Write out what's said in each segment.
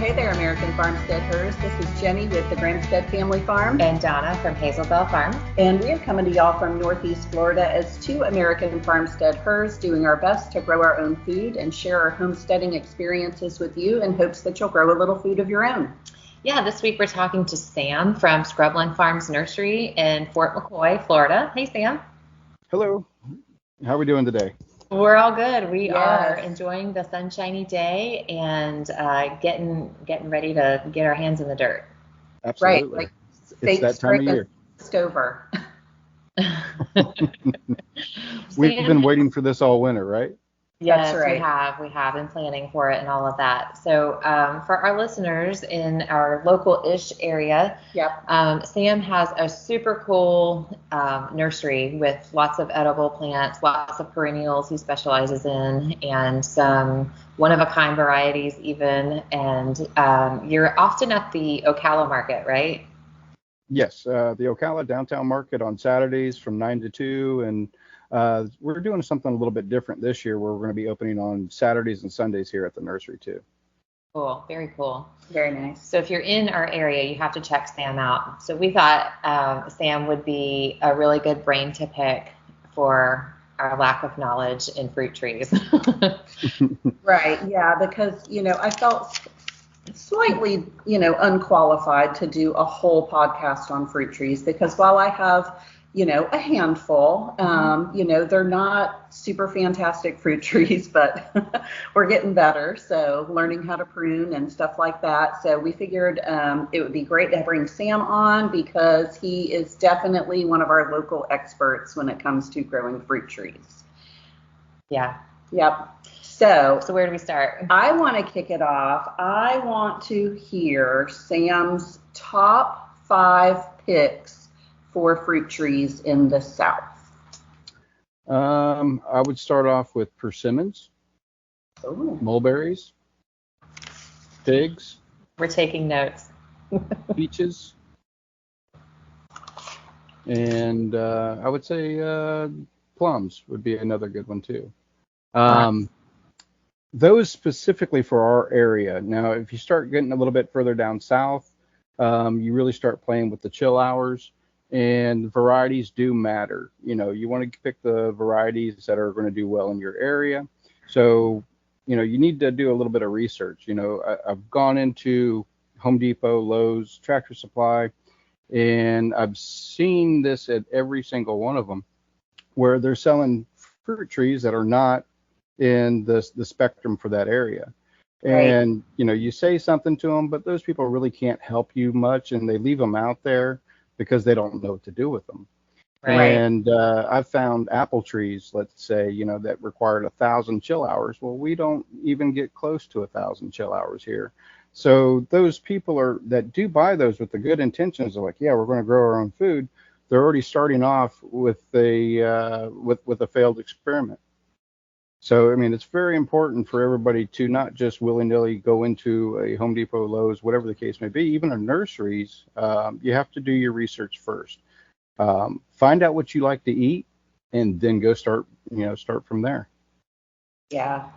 hey there, American Farmsteaders. This is Jenny with the Granstead Family Farm. And Donna from Hazel Bell Farm. And we are coming to y'all from Northeast Florida as two American farmsteaders doing our best to grow our own food and share our homesteading experiences with you in hopes that you'll grow a little food of your own. Yeah, this week we're talking to Sam from Scrubland Farms Nursery in Fort McCoy, Florida. Hey, Sam. Hello. How are we doing today? We're all good. We Yes. are enjoying the sunshiny day and getting ready to get our hands in the dirt. Absolutely. Right, like it's that time of year. Over. We've been waiting for this all winter, right? Yes, That's right. We have been planning for it and all of that. So for our listeners in our local-ish area, Yep. Sam has a super cool nursery with lots of edible plants, lots of perennials he specializes in, and some one-of-a-kind varieties even. And you're often at the Ocala market, right? Yes, the Ocala downtown market on Saturdays from 9 to 2, and we're doing something a little bit different this year where we're going to be opening on Saturdays and Sundays here at the nursery too. Cool, very cool. Very nice. So if you're in our area, you have to check Sam out. So we thought Sam would be a really good brain to pick for our lack of knowledge in fruit trees. Right, yeah, because, I felt slightly, unqualified to do a whole podcast on fruit trees because while I have, a handful, they're not super fantastic fruit trees, but we're getting better. So learning how to prune and stuff like that. So we figured it would be great to bring Sam on because he is definitely one of our local experts when it comes to growing fruit trees. Yeah. Yep. So where do we start? I want to kick it off. I want to hear Sam's top 5 picks for fruit trees in the South. I would start off with persimmons, mulberries, figs. We're taking notes. Peaches, and I would say plums would be another good one too. Those specifically for our area. Now, if you start getting a little bit further down south, you really start playing with the chill hours, and varieties do matter. You want to pick the varieties that are going to do well in your area. So, you need to do a little bit of research. I've gone into Home Depot, Lowe's, Tractor Supply, and I've seen this at every single one of them where they're selling fruit trees that are not in the spectrum for that area. And, you say something to them, but those people really can't help you much, and they leave them out there because they don't know what to do with them. Right. And I've found apple trees, let's say, that required 1,000 chill hours. Well, we don't even get close to 1,000 chill hours here. So those people that do buy those with the good intentions of like, yeah, we're going to grow our own food. They're already starting off with a failed experiment. So, it's very important for everybody to not just willy-nilly go into a Home Depot, Lowe's, whatever the case may be, even in nurseries. You have to do your research first. Find out what you like to eat, and then go start from there. Yeah.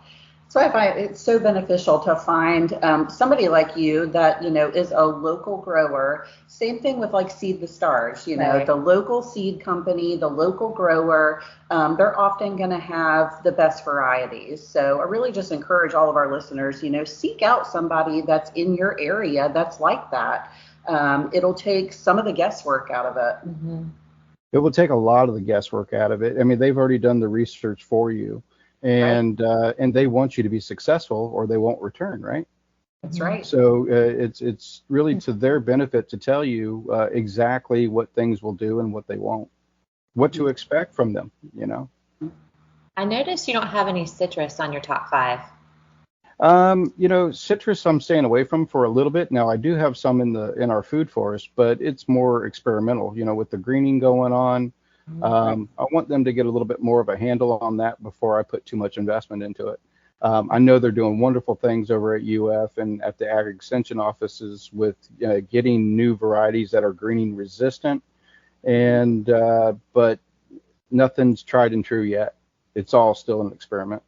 So I find it's so beneficial to find somebody like you that, is a local grower. Same thing with like Seed the Stars, Right. The local seed company, the local grower, they're often going to have the best varieties. So I really just encourage all of our listeners, seek out somebody that's in your area that's like that. It'll take some of the guesswork out of it. Mm-hmm. It will take a lot of the guesswork out of it. They've already done the research for you. And they want you to be successful or they won't return, right? That's right. So it's really to their benefit to tell you exactly what things will do and what they won't, what to expect from them, I noticed you don't have any citrus on your top 5. Citrus I'm staying away from for a little bit. Now I do have some in our food forest, but it's more experimental, with the greening going on. I want them to get a little bit more of a handle on that before I put too much investment into it. I know they're doing wonderful things over at UF and at the Ag Extension offices with getting new varieties that are greening resistant, but nothing's tried and true yet. It's all still an experiment.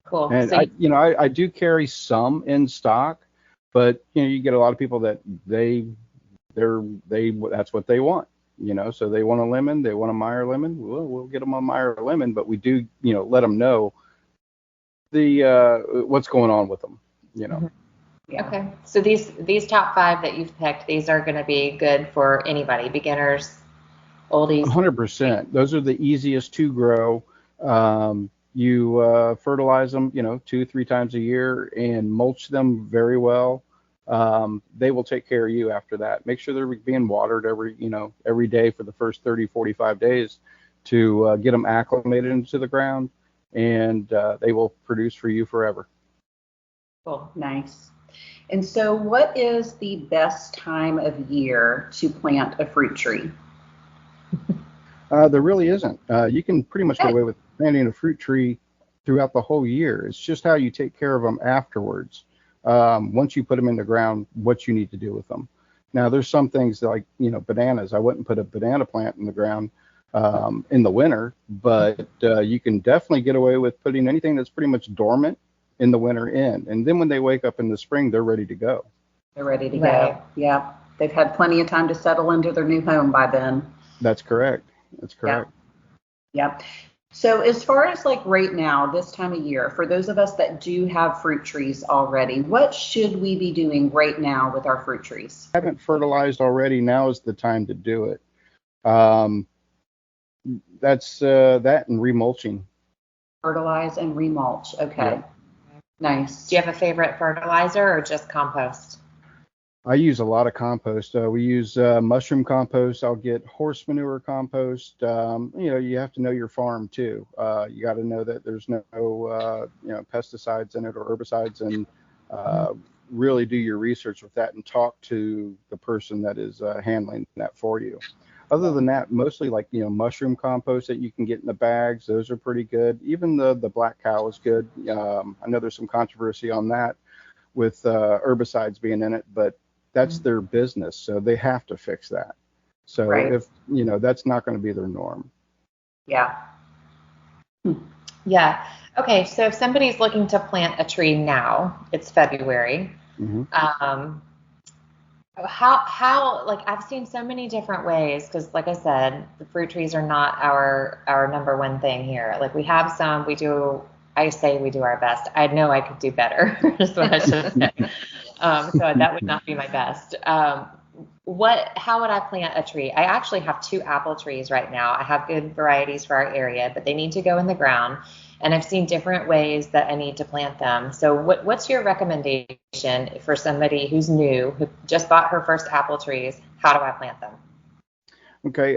Cool. And So I do carry some in stock, but you get a lot of people that that's what they want. So they want a lemon, they want a Meyer lemon. Well, we'll get them a Meyer lemon, but we do, let them know the what's going on with them. Mhm. Yeah. Okay. So these top 5 that you've picked, these are going to be good for anybody, beginners, oldies. 100%. Those are the easiest to grow. You fertilize them, 2-3 times a year and mulch them very well. They will take care of you after that. Make sure they're being watered every day for the first 30, 45 days to get them acclimated into the ground, and they will produce for you forever. Cool. Nice. And so what is the best time of year to plant a fruit tree? There really isn't. You can pretty much get away with planting a fruit tree throughout the whole year. It's just how you take care of them afterwards. Once you put them in the ground, what you need to do with them. Now, there's some things like, bananas. I wouldn't put a banana plant in the ground in the winter, but you can definitely get away with putting anything that's pretty much dormant in the winter in. And then when they wake up in the spring, they're ready to go. They're ready to Right. go. Yeah. They've had plenty of time to settle into their new home by then. That's correct. That's correct. Yeah. So as far as like right now, this time of year, for those of us that do have fruit trees already, what should we be doing right now with our fruit trees? If you haven't fertilized already, now is the time to do it. That's that and remulching. Fertilize and remulch. Okay. Yeah. Nice. Do you have a favorite fertilizer or just compost? I use a lot of compost. We use mushroom compost. I'll get horse manure compost. You have to know your farm too. You got to know that there's no pesticides in it or herbicides, and really do your research with that and talk to the person that is handling that for you. Other than that, mostly like mushroom compost that you can get in the bags. Those are pretty good. Even the black cow is good. I know there's some controversy on that with herbicides being in it, but that's their business, so they have to fix that. So Right. if that's not going to be their norm. Yeah. Yeah. Okay. So if somebody's looking to plant a tree now, it's February. Mm-hmm. How like I've seen so many different ways, because like I said, the fruit trees are not our number one thing here. Like we have some, I say we do our best. I know I could do better. Is what I should say. So that would not be my best. How would I plant a tree? I actually have 2 apple trees right now. I have good varieties for our area, but they need to go in the ground. And I've seen different ways that I need to plant them. So what's your recommendation for somebody who's new, who just bought her first apple trees? How do I plant them? Okay.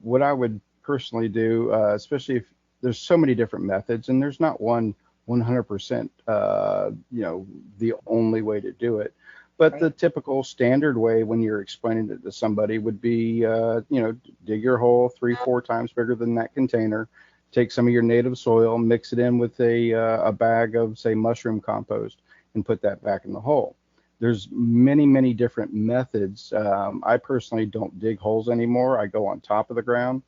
What I would personally do, especially if there's so many different methods, and there's not one 100%, the only way to do it. But Right. the typical standard way when you're explaining it to somebody would be, dig your hole 3-4 times bigger than that container. Take some of your native soil, mix it in with a bag of, say, mushroom compost, and put that back in the hole. There's many, many different methods. I personally don't dig holes anymore. I go on top of the ground.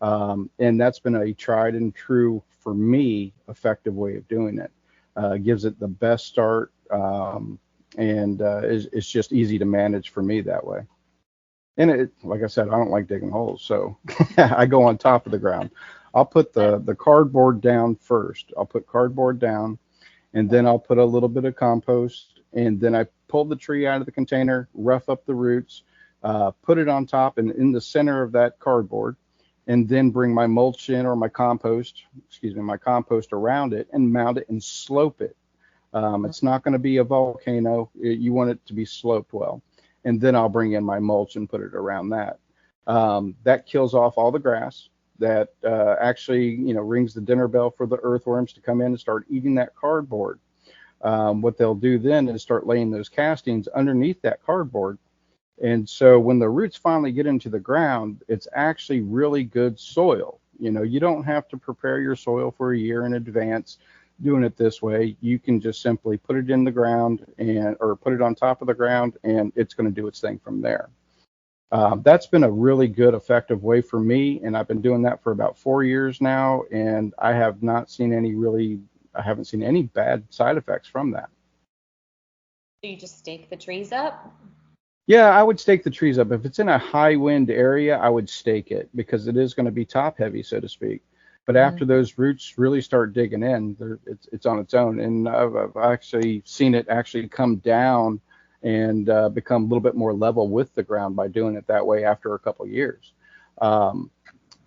And that's been a tried and true, for me, effective way of doing it. Gives it the best start, and it's just easy to manage for me that way. And like I said, I don't like digging holes, so I go on top of the ground. I'll put the cardboard down first. I'll put cardboard down, and then I'll put a little bit of compost, and then I pull the tree out of the container, rough up the roots, put it on top and in the center of that cardboard, and then bring my mulch in, or my compost around it, and mount it and slope it. It's not going to be a volcano. You want it to be sloped well. And then I'll bring in my mulch and put it around that. That kills off all the grass. That actually, rings the dinner bell for the earthworms to come in and start eating that cardboard. What they'll do then is start laying those castings underneath that cardboard. And so when the roots finally get into the ground, it's actually really good soil. You don't have to prepare your soil for a year in advance doing it this way. You can just simply put it in the ground or put it on top of the ground, and it's going to do its thing from there. That's been a really good, effective way for me, and I've been doing that for about 4 years now, and I have not seen any really I haven't seen any bad side effects from that. Do you just stake the trees up? Yeah, I would stake the trees up. If it's in a high wind area, I would stake it because it is going to be top heavy, so to speak. But after those roots really start digging in, it's on its own. And I've actually seen it actually come down and become a little bit more level with the ground by doing it that way after a couple of years.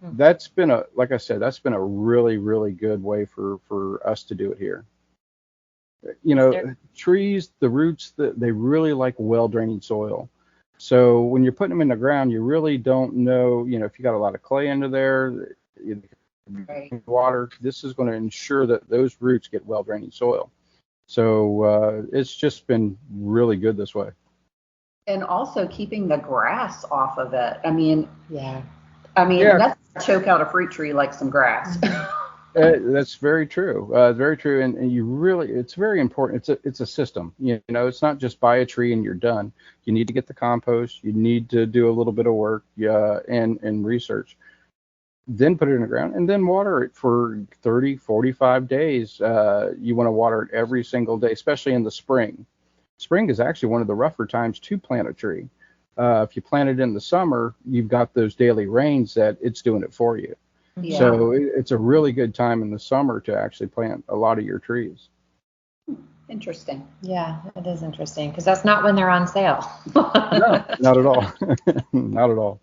That's been like I said, that's been a really, really good way for us to do it here. You know, trees, the roots, they really like well-draining soil. So when you're putting them in the ground, you really don't know, you know, if you got a lot of clay under there, water, this is going to ensure that those roots get well-draining soil. So it's just been really good this way. And also keeping the grass off of it. I mean, Yeah. That's choke out a fruit tree like some grass. That's very true. Very true. And you really, it's very important. It's a system. You know, it's not just buy a tree and you're done. You need to get the compost. You need to do a little bit of work and research. Then put it in the ground and then water it for 30, 45 days. You want to water it every single day, especially in the spring. Spring is actually one of the rougher times to plant a tree. If you plant it in the summer, you've got those daily rains that it's doing it for you. Yeah. So it's a really good time in the summer to actually plant a lot of your trees. Interesting. Yeah, it is interesting because that's not when they're on sale. No, not at all. Not at all.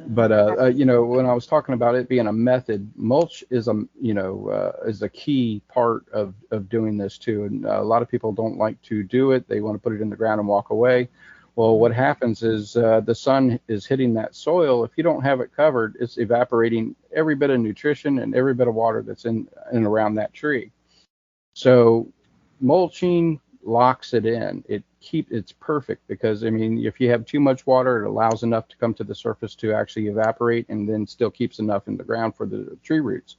But you know, when I was talking about it being a method, mulch is a key part of doing this too. And a lot of people don't like to do it. They want to put it in the ground and walk away. Well, what happens is the sun is hitting that soil. If you don't have it covered, it's evaporating every bit of nutrition and every bit of water that's in and around that tree. So mulching locks it in. It's perfect because, I mean, if you have too much water, it allows enough to come to the surface to actually evaporate and then still keeps enough in the ground for the tree roots.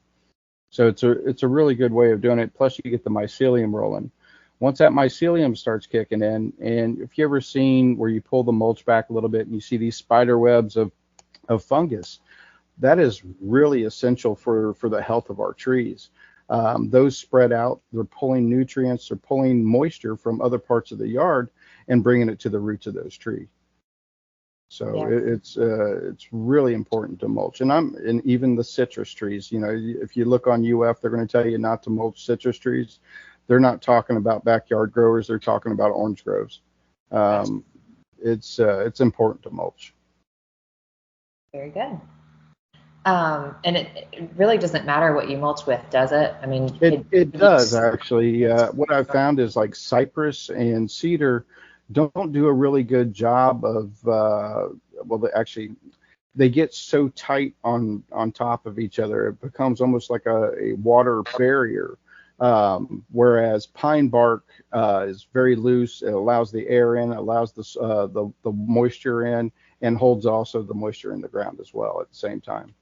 So it's a really good way of doing it. Plus you get the mycelium rolling. Once that mycelium starts kicking in, and if you ever seen where you pull the mulch back a little bit and you see these spider webs of fungus, that is really essential for the health of our trees. Those spread out, they're pulling nutrients, they're pulling moisture from other parts of the yard and bringing it to the roots of those trees. So it's really important to mulch. And even the citrus trees, you know, if you look on UF, they're going to tell you not to mulch citrus trees. They're not talking about backyard growers. They're talking about orange groves. It's important to mulch. Very good. And it really doesn't matter what you mulch with, does it? I mean, it does actually. What I've found is like cypress and cedar don't do a really good job of they get so tight on top of each other. It becomes almost like a water barrier. Whereas pine bark is very loose. It allows the air in, allows the moisture in, and holds also the moisture in the ground as well at the same time.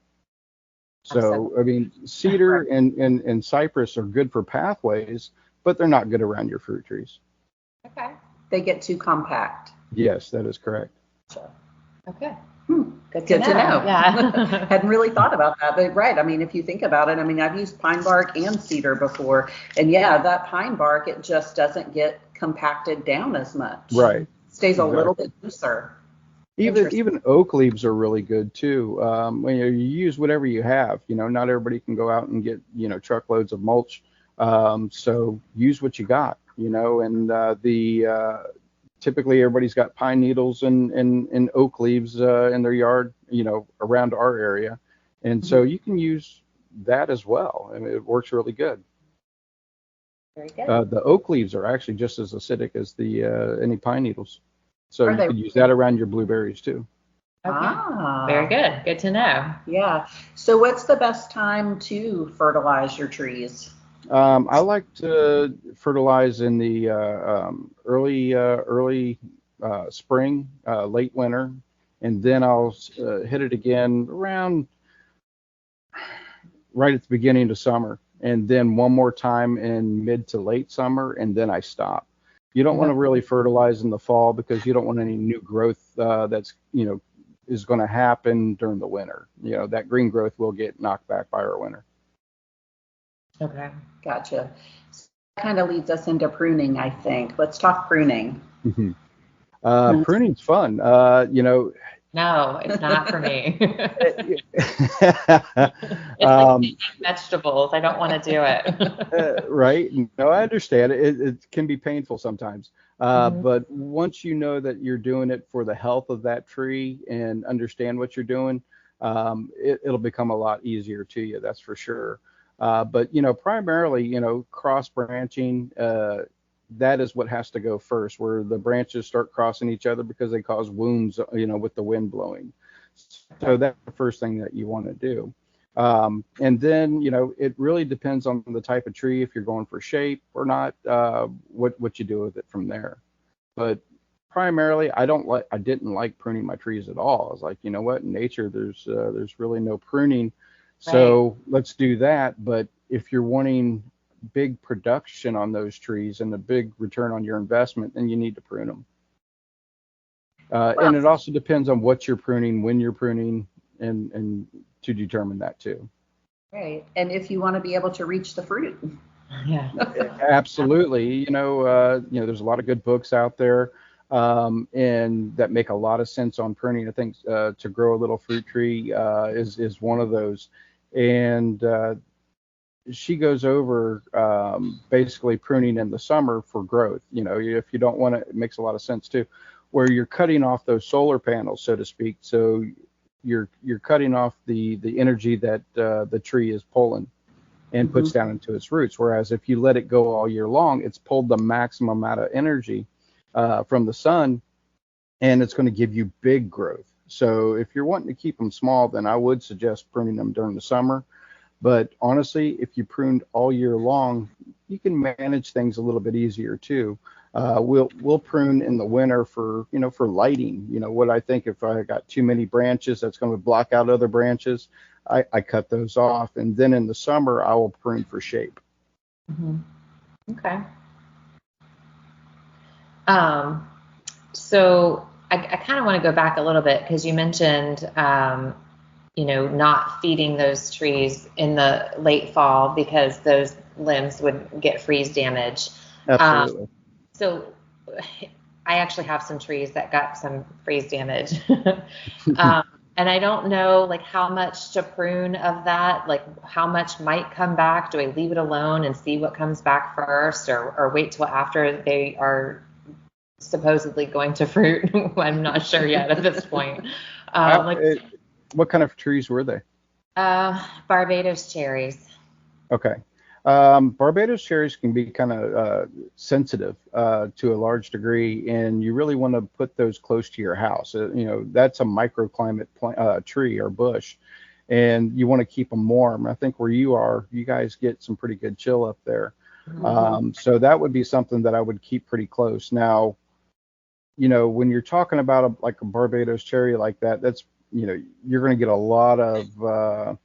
So, I mean, cedar and cypress are good for pathways, but they're not good around your fruit trees. Okay. They get too compact. Yes, that is correct. Okay. Good to know. Yeah. Hadn't really thought about that, but right. I mean, if you think about it, I mean, I've used pine bark and cedar before, and yeah, that pine bark, it just doesn't get compacted down as much. Right. Stays a little bit looser. Even oak leaves are really good too. When you use whatever you have, you know, not everybody can go out and get, you know, truckloads of mulch. So use what you got, you know, and typically everybody's got pine needles and oak leaves in their yard, you know, around our area. And so you can use that as well. I mean, it works really good. Very good. The oak leaves are actually just as acidic as any pine needles. So you could use that around your blueberries too. Okay. Very good. Good to know. Yeah. So what's the best time to fertilize your trees? I like to fertilize in the early spring, late winter, and then I'll hit it again around right at the beginning of summer, and then one more time in mid to late summer, and then I stop. You don't want to really fertilize in the fall because you don't want any new growth that's, you know, is going to happen during the winter. That green growth will get knocked back by our winter. Okay. Gotcha. So that kind of leads us into pruning, I think. Let's talk pruning. Mm-hmm. Pruning's fun. No, it's not for me. It's like vegetables. I don't want to do it. Right. No, I understand. It can be painful sometimes. But once you know that you're doing it for the health of that tree and understand what you're doing, it'll become a lot easier to you. That's for sure. But primarily, cross branching, that is what has to go first, where the branches start crossing each other because they cause wounds, with the wind blowing. So that's the first thing that you want to do. And then, it really depends on the type of tree, if you're going for shape or not, what you do with it from there. But primarily, I didn't like pruning my trees at all. I was like, you know what, in nature, there's really no pruning. So let's do that. But if you're wanting big production on those trees and a big return on your investment, then you need to prune them. And it also depends on what you're pruning, when you're pruning, and to determine that too. Right. And if you want to be able to reach the fruit. Yeah. Absolutely. There's a lot of good books out there, and that make a lot of sense on pruning. I think To Grow a Little Fruit Tree is one of those. And she goes over basically pruning in the summer for growth. If you don't want it makes a lot of sense too, where you're cutting off those solar panels, so to speak. So you're cutting off the energy that the tree is pulling and puts down into its roots. Whereas if you let it go all year long, it's pulled the maximum amount of energy from the sun, and it's going to give you big growth. So if you're wanting to keep them small, then I would suggest pruning them during the summer. But honestly, if you pruned all year long, you can manage things a little bit easier too. We'll prune in the winter for lighting. What I think, if I got too many branches that's going to block out other branches, I cut those off. And then in the summer, I will prune for shape. Okay. So I kind of want to go back a little bit, because you mentioned not feeding those trees in the late fall because those limbs would get freeze damage. Absolutely. So I actually have some trees that got some freeze damage. And I don't know how much to prune of that, how much might come back. Do I leave it alone and see what comes back first, or wait till after they are supposedly going to fruit? I'm not sure yet at this point. What kind of trees were they? Barbados cherries. Okay. Barbados cherries can be kind of sensitive to a large degree, and you really want to put those close to your house. That's a microclimate tree or bush, and you want to keep them warm. I think where you guys get some pretty good chill up there. So that would be something that I would keep pretty close. Now, when you're talking about a Barbados cherry like that, that's you're going to get a lot of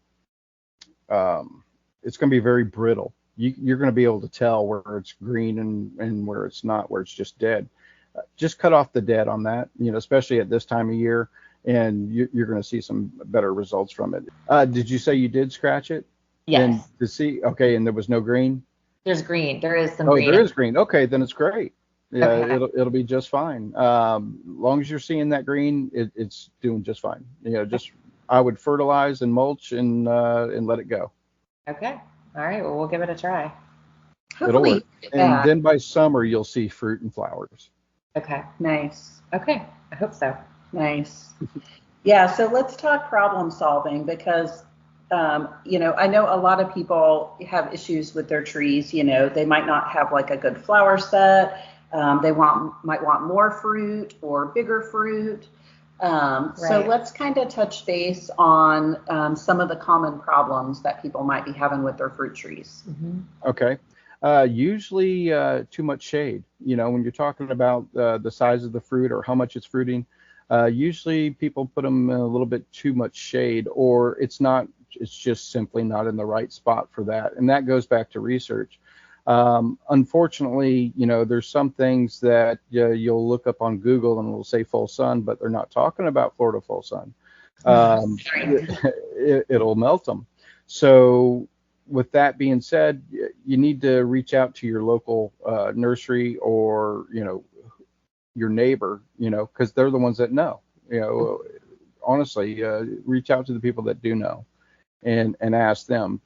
it's going to be very brittle. You're going to be able to tell where it's green and where it's not, where it's just dead. Just cut off the dead on that, especially at this time of year, and you're going to see some better results from it. Did you say you did scratch it? Yes. Okay, and there was no green? There's green. There is some green. Oh, there is green. Okay, then it's great. Yeah, Okay. It'll be just fine. Long as you're seeing that green, it's doing just fine. I would fertilize and mulch and let it go. Okay. All right. Well, we'll give it a try. It'll work. And then by summer, you'll see fruit and flowers. Okay. Nice. Okay. I hope so. Nice. Yeah. So let's talk problem solving, because I know a lot of people have issues with their trees. They might not have a good flower set. They might want more fruit or bigger fruit. So let's kind of touch base on some of the common problems that people might be having with their fruit trees. Okay. Usually too much shade. When you're talking about the size of the fruit or how much it's fruiting, usually people put them in a little bit too much shade, or it's just simply not in the right spot for that. And that goes back to research. Unfortunately, there's some things that you'll look up on Google and will say full sun, but they're not talking about Florida full sun. It'll melt them. So with that being said, you need to reach out to your local nursery or, your neighbor, because they're the ones that know. Honestly, reach out to the people that do know and ask them.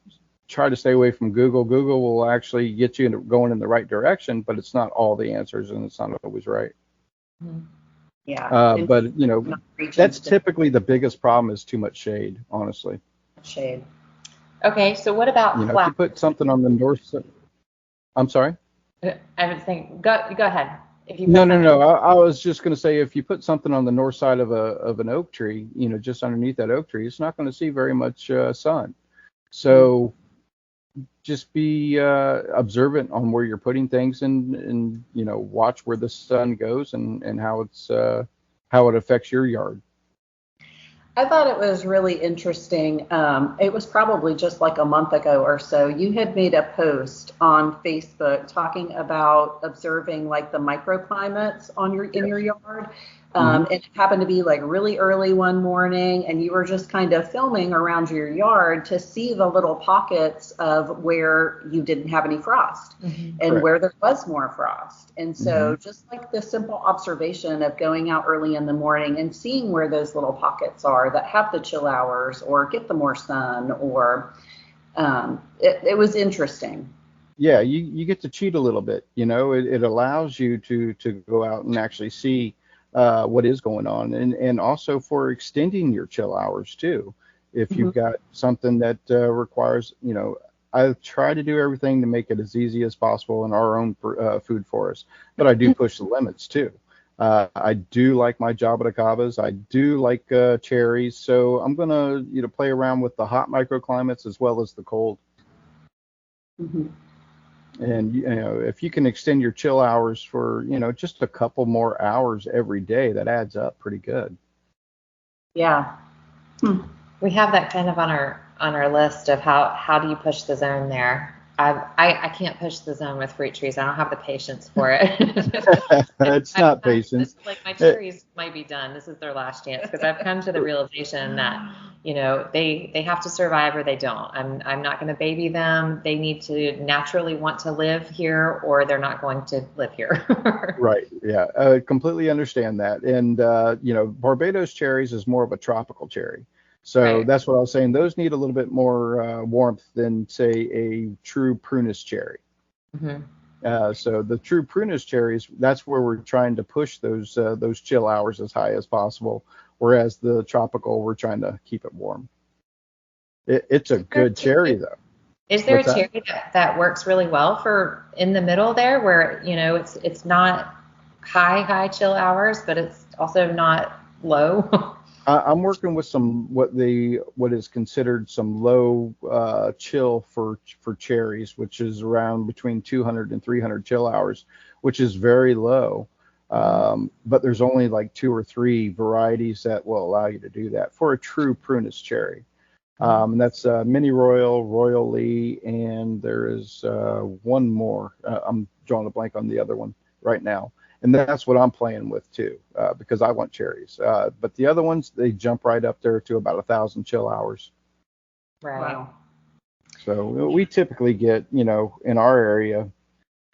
Try to stay away from Google. Google will actually get you going in the right direction, but it's not all the answers and it's not always right. Yeah. But that's typically the biggest problem is too much shade, honestly. Shade. Okay, so what about if you put something on the north side? I'm sorry? I was thinking, go ahead. If you No. I was just going to say, if you put something on the north side of an oak tree, just underneath that oak tree, it's not going to see very much sun. So just be observant on where you're putting things and watch where the sun goes and how it affects your yard. I thought it was really interesting. It was probably just like a month ago or so. You had made a post on Facebook talking about observing like the microclimates in your yard. And it happened to be like really early one morning, and you were just kind of filming around your yard to see the little pockets of where you didn't have any frost and Correct. where there was more frost. And so just like the simple observation of going out early in the morning and seeing where those little pockets are that have the chill hours or get the more sun, or it was interesting. Yeah, you get to cheat a little bit. It allows you to go out and actually see what is going on, and also for extending your chill hours too. If you've got something that requires, I try to do everything to make it as easy as possible in our own food forest, but I do push the limits too. I do like my jaboticabas. I do like cherries, so I'm gonna play around with the hot microclimates as well as the cold. And if you can extend your chill hours for just a couple more hours every day, that adds up pretty good. Yeah. We have that kind of on our list of how do you push the zone there. I can't push the zone with fruit trees. I don't have the patience for it. It's not patience. Like my cherries might be done. This is their last chance, because I've come to the realization that they have to survive or they don't. I'm not going to baby them. They need to naturally want to live here, or they're not going to live here. Right. Yeah. I completely understand that. And Barbados cherries is more of a tropical cherry. So that's what I was saying. Those need a little bit more warmth than, say, a true prunus cherry. So the true prunus cherries, that's where we're trying to push those chill hours as high as possible, whereas the tropical, we're trying to keep it warm. It's a good cherry, though. Is there a cherry that works really well for in the middle there, where it's not high chill hours, but it's also not low? I'm working with what is considered some low chill for cherries, which is around between 200 and 300 chill hours, which is very low. But there's only like 2 or 3 varieties that will allow you to do that for a true prunus cherry. And that's Mini Royal, Royal Lee, and there is one more. I'm drawing a blank on the other one right now. And that's what I'm playing with too, because I want cherries. But the other ones, they jump right up there to about 1,000 chill hours. Right. Wow. So we typically get, in our area,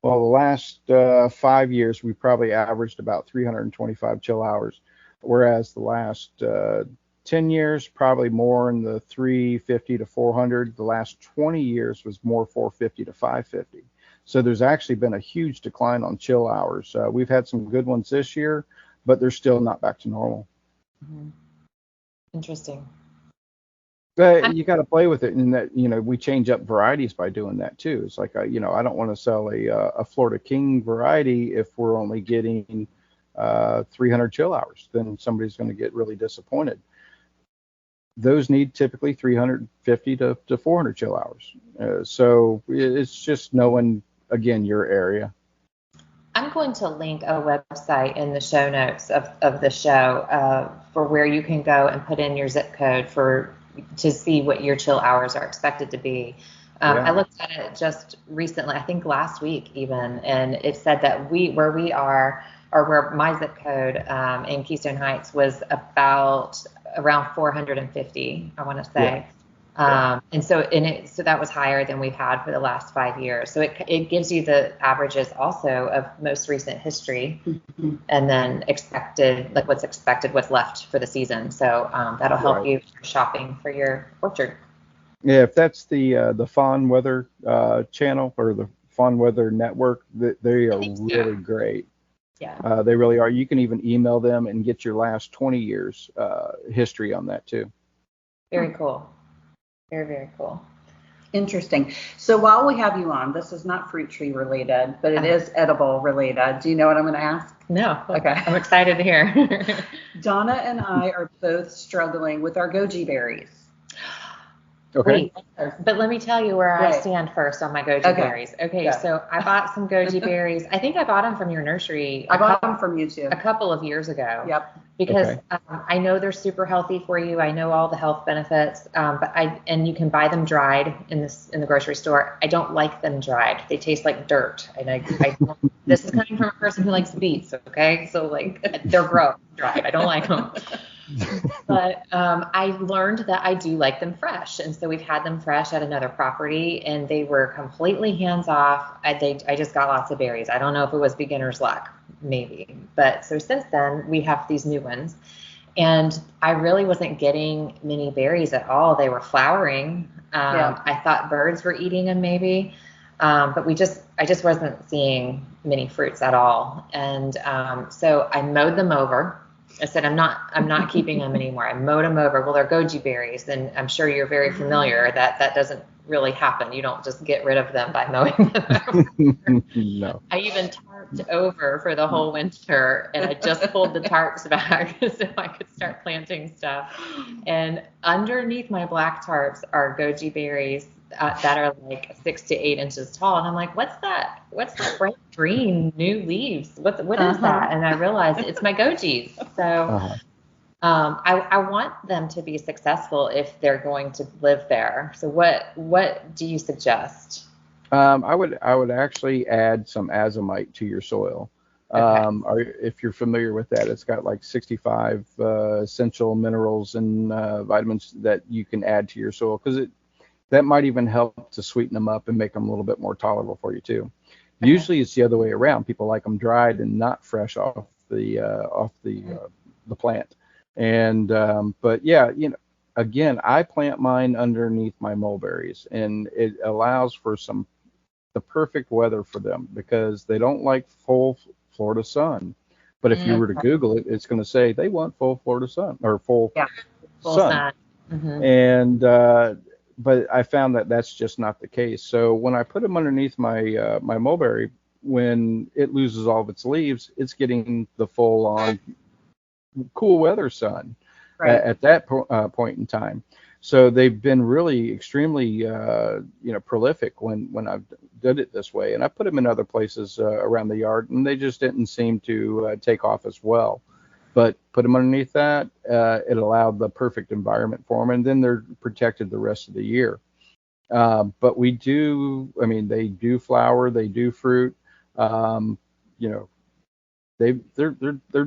well, the last 5 years, we probably averaged about 325 chill hours, whereas the last 10 years, probably more in the 350 to 400. The last 20 years was more 450 to 550. So there's actually been a huge decline on chill hours. We've had some good ones this year, but they're still not back to normal. Interesting. But you got to play with it, and that we change up varieties by doing that too. It's like I don't want to sell a Florida King variety if we're only getting 300 chill hours. Then somebody's going to get really disappointed. Those need typically 350 to 400 chill hours. So it's just knowing, again, your area. I'm going to link a website in the show notes of the show for where you can go and put in your zip code to see what your chill hours are expected to be. I looked at it just recently, I think last week even, and it said that where we are, or where my zip code in Keystone Heights was about around 450, I want to say. And so that was higher than we've had for the last 5 years. So it gives you the averages also of most recent history, and then expected, like what's expected, what's left for the season. So that'll help you shopping for your orchard. Yeah, if that's the Fawn Weather channel or the Fawn Weather Network, they are really great. Yeah. They really are. You can even email them and get your last 20 years history on that too. Very cool. Very, very cool. Interesting. So while we have you on, this is not fruit tree related, but it is edible related. Do you know what I'm going to ask? No. Okay. I'm excited to hear. Donna and I are both struggling with our goji berries. Okay. Wait, but let me tell you where I stand first on my goji berries. Okay, so I bought some goji berries. I think I bought them from your nursery. I bought them from you too. A couple of years ago. Yep. Because I know they're super healthy for you. I know all the health benefits. And you can buy them dried in the grocery store. I don't like them dried. They taste like dirt. And this is coming from a person who likes beets. Okay, so like they're gross dried. I don't like them. But I learned that I do like them fresh, and so we've had them fresh at another property, and they were completely hands off. I just got lots of berries. I don't know if it was beginner's luck, maybe, but so since then we have these new ones, and I really wasn't getting many berries at all. They were flowering. I thought birds were eating them maybe, but I just wasn't seeing many fruits at all, and so I mowed them over. I said, I'm not keeping them anymore. I mowed them over. Well, they're goji berries, and I'm sure you're very familiar that doesn't really happen. You don't just get rid of them by mowing them. No. I even tarped over for the whole winter, and I just pulled the tarps back so I could start planting stuff. And underneath my black tarps are goji berries that are like 6 to 8 inches tall, and I'm like, what's that bright green new leaves? What is that? And I realized it's my gojis. So I want them to be successful if they're going to live there. So what do you suggest? I would actually add some azomite to your soil. Or if you're familiar with that, it's got like 65 essential minerals and vitamins that you can add to your soil, because that might even help to sweeten them up and make them a little bit more tolerable for you too. Usually it's the other way around. People like them dried and not fresh off the plant. And but yeah, again, I plant mine underneath my mulberries, and it allows for the perfect weather for them, because they don't like full Florida sun. But if you were to Google it, it's going to say they want full Florida sun, or full sun. Mm-hmm. And but I found that that's just not the case. So when I put them underneath my my mulberry, when it loses all of its leaves, it's getting the full on cool weather sun at that point in time. So they've been really extremely prolific when I've did it this way. And I put them in other places around the yard, and they just didn't seem to take off as well. But put them underneath that, it allowed the perfect environment for them, and then they're protected the rest of the year. But they do flower, they do fruit. They're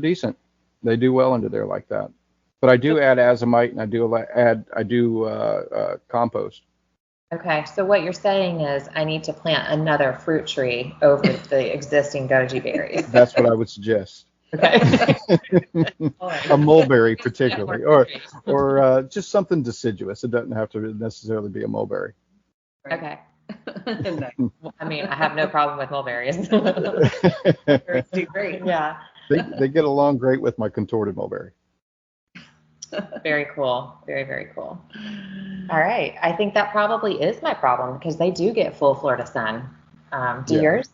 decent. They do well under there like that. But I do add azomite, and I do compost. Okay, so what you're saying is I need to plant another fruit tree over the existing goji berries. That's what I would suggest. Okay. A mulberry particularly, or just something deciduous. It doesn't have to necessarily be a mulberry. Okay. I mean, I have no problem with mulberries. Mulberries do great. Yeah. They get along great with my contorted mulberry. Very cool. Very, very cool. All right. I think that probably is my problem, because they do get full Florida sun. Do yours?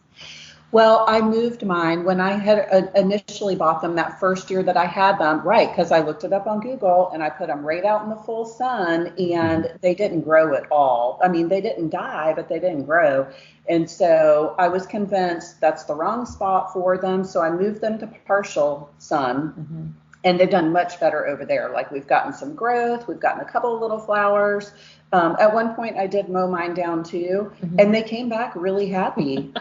Well, I moved mine when I had initially bought them that first year that I had them, because I looked it up on Google and I put them right out in the full sun, and they didn't grow at all. I mean, they didn't die, but they didn't grow. And so I was convinced that's the wrong spot for them. So I moved them to partial sun. And they've done much better over there. Like we've gotten some growth, we've gotten a couple of little flowers. At one point I did mow mine down too, and they came back really happy.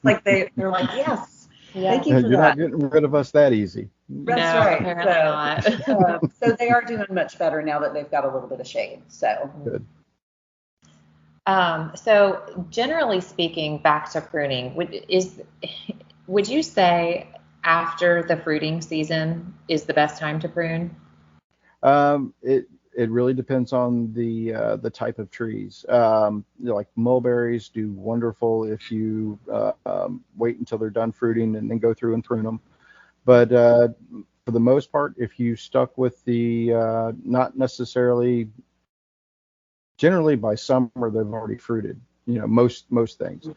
Like they're like, yes, thank you for You're that. not getting rid of us that easy. That's No, right. apparently not. So they are doing much better now that they've got a little bit of shade. So Good. So generally speaking, back to pruning, would you say after the fruiting season is the best time to prune? It really depends on the type of trees. Like mulberries do wonderful if you wait until they're done fruiting and then go through and prune them. But for the most part, if you stuck with the not necessarily, generally by summer they've already fruited. Most things.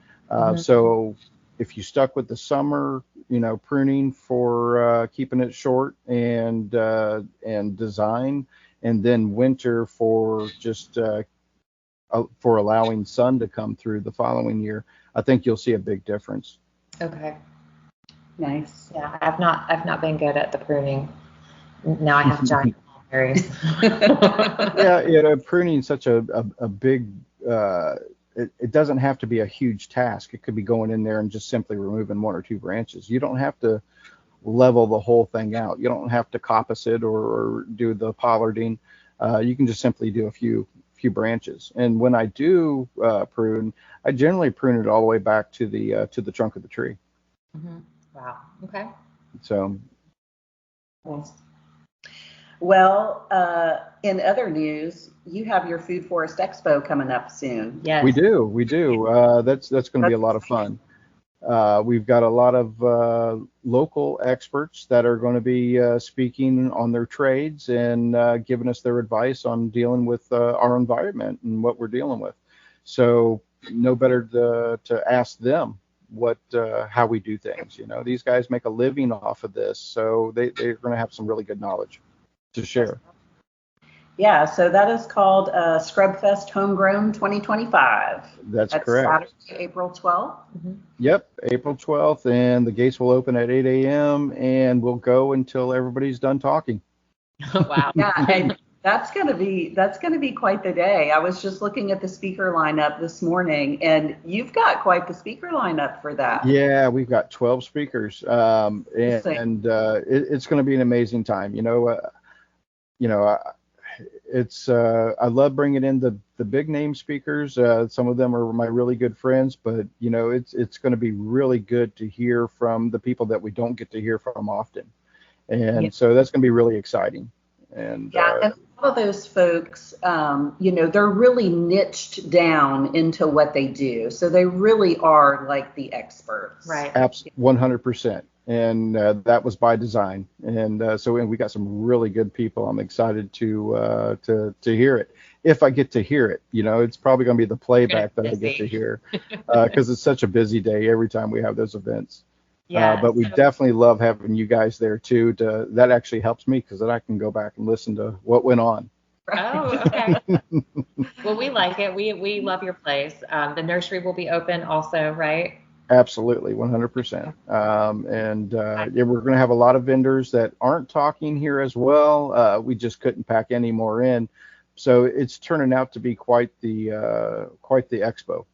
So if you stuck with the summer, pruning for keeping it short and design, and then winter for just for allowing sun to come through the following year, I think you'll see a big difference. Okay. nice. Yeah, I've not been good at the pruning. Now I have giant mulberries. Yeah, pruning is such a big. It doesn't have to be a huge task. It could be going in there and just simply removing one or two branches. You don't have to level the whole thing out. You don't have to coppice it or do the pollarding. You can just simply do a few branches. And when I do prune, I generally prune it all the way back to the trunk of the tree. Mm-hmm. Wow. Okay. So. Nice. Well, in other news, you have your Food Forest Expo coming up soon. Yes. We do. That's going to be a lot of fun. We've got a lot of local experts that are going to be speaking on their trades and giving us their advice on dealing with our environment and what we're dealing with. So no better to ask them how we do things. These guys make a living off of this, so they're going to have some really good knowledge to share. Yeah, so that is called Scrubfest Homegrown 2025. That's correct. Saturday, April 12th. Mm-hmm. Yep, April 12th, and the gates will open at 8 a.m. and we'll go until everybody's done talking. Wow. Yeah, and that's gonna be quite the day. I was just looking at the speaker lineup this morning, and you've got quite the speaker lineup for that. Yeah, we've got 12 speakers, and it's going to be an amazing time. I love bringing in the big name speakers. Some of them are my really good friends, but it's going to be really good to hear from the people that we don't get to hear from often, and so that's going to be really exciting. And and a lot of those folks, they're really niched down into what they do, so they really are like the experts. Right. 100%. And that was by design. And so we got some really good people. I'm excited to hear it. If I get to hear it, it's probably going to be the playback that I get to hear, because it's such a busy day every time we have those events. Yeah. But we definitely love having you guys there too. That actually helps me because then I can go back and listen to what went on. Oh, okay. Well, we like it. We love your place. The nursery will be open also, right? Absolutely, 100%. We're going to have a lot of vendors that aren't talking here as well. We just couldn't pack any more in, so it's turning out to be quite the expo.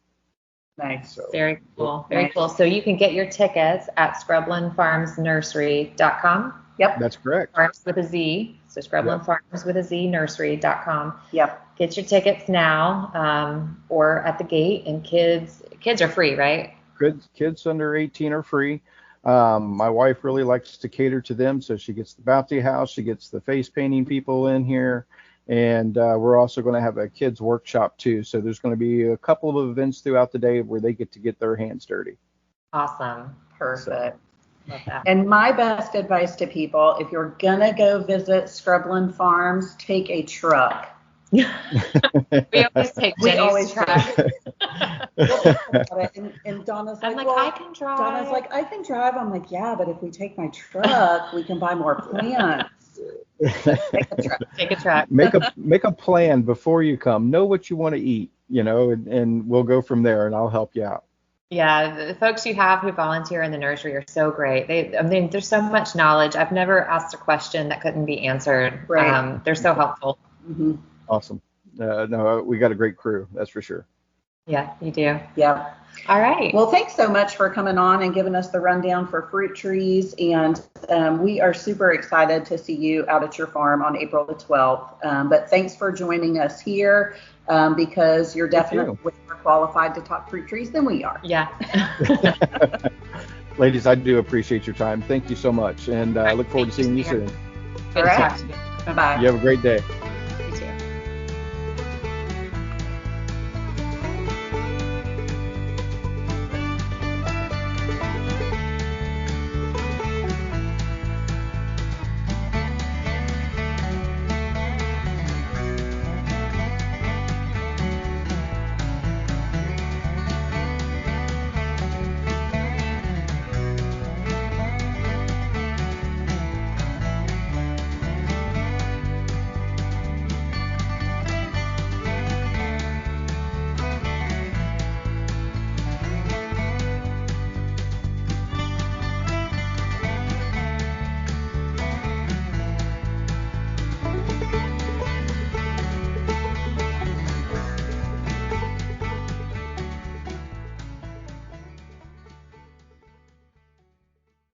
Nice. So, very cool. Very cool. So you can get your tickets at scrublandfarmsnursery.com. Yep. That's correct. Farms with a Z. So Scrubland Farms with a Z nursery.com. Yep. Get your tickets now, or at the gate. And kids are free, right? Kids under 18 are free. My wife really likes to cater to them, so she gets the bounty house, she gets the face painting people in here, and we're also going to have a kids workshop too. So there's going to be a couple of events throughout the day where they get to get their hands dirty. Awesome. Perfect. Love that. And my best advice to people, if you're gonna go visit Scrubland Farms, take a truck. We always take Jenny's truck. And Donna's I'm like, like, well, I can drive. Donna's like, I can drive. I'm like, yeah, but if we take my truck, we can buy more plants. Take a truck. Take a truck. Make a plan before you come. Know what you want to eat, and we'll go from there, and I'll help you out. Yeah, the folks you have who volunteer in the nursery are so great. There's so much knowledge. I've never asked a question that couldn't be answered. Right. They're so helpful. Mm-hmm. Awesome. No, we got a great crew, that's for sure. Yeah, you do. Yeah. All right. Well, thanks so much for coming on and giving us the rundown for Fruit Trees. And we are super excited to see you out at your farm on April the 12th. But thanks for joining us here because you're definitely way more qualified to talk fruit trees than we are. Yeah. Ladies, I do appreciate your time. Thank you so much. And I look forward to seeing you soon. Good to talk to you. Bye-bye. You have a great day.